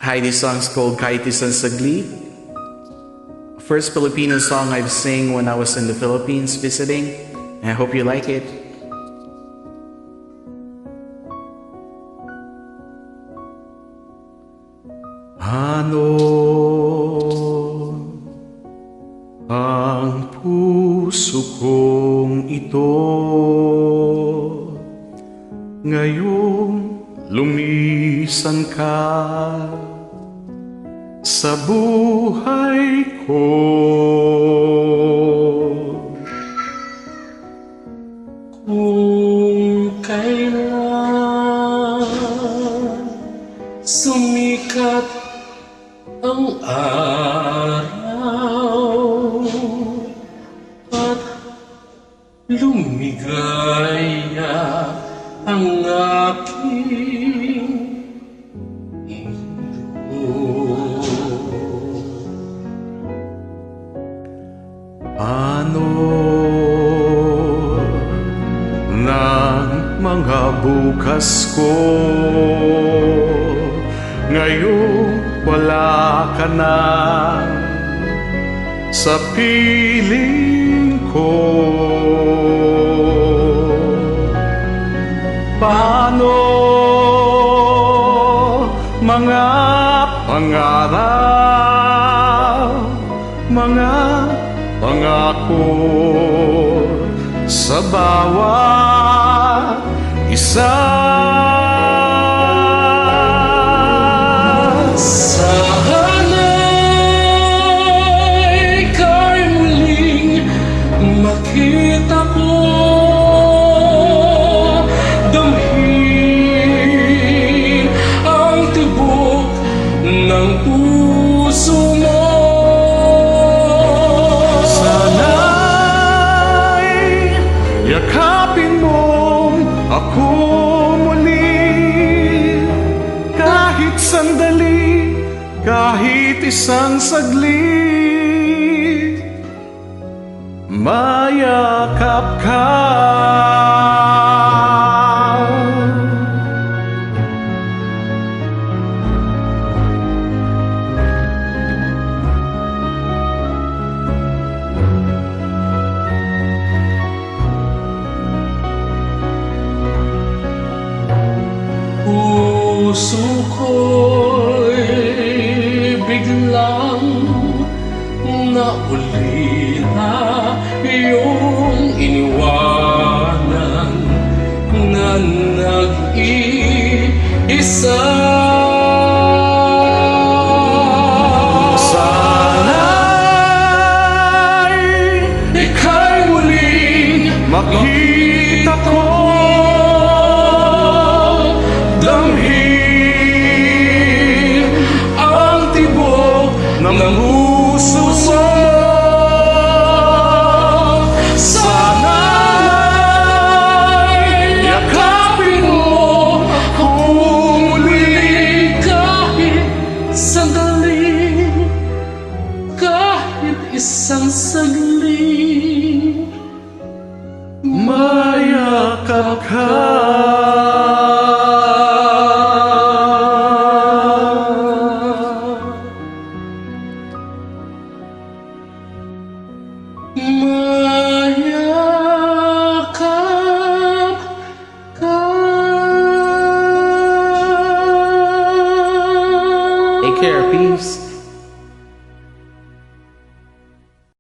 Hi, this song's called Kahit Isang Saglit. First Filipino song I've sang when I was in the Philippines visiting. I hope you like it. Ano ang puso kong ito ngayong lumisan ka sa buhay ko? Kung kailan sumikat ang araw at lumigaya ang aking mundo. Ano ng mga bukas ko ngayong wala ka na sa piling ko? Paano mga pangarap, mga pangako sa bawat isa? Sana'y ika'y muling makita ko, damhin ang tibok ng puso mo. Sana'y yakapin mo ako muli, kahit sandali, kahit isang saglit, mayakap ka. Puso ko'y biglang naulila, iyong iniwanan na nag-iisa. Sana'y Ika'y muling makita ko, damhin ang tibok ng puso mo. Sana'y yakapin mo ako muli, kahit sandali, kahit isang saglit, mayakap ka. mayakap ka. Take care, peace.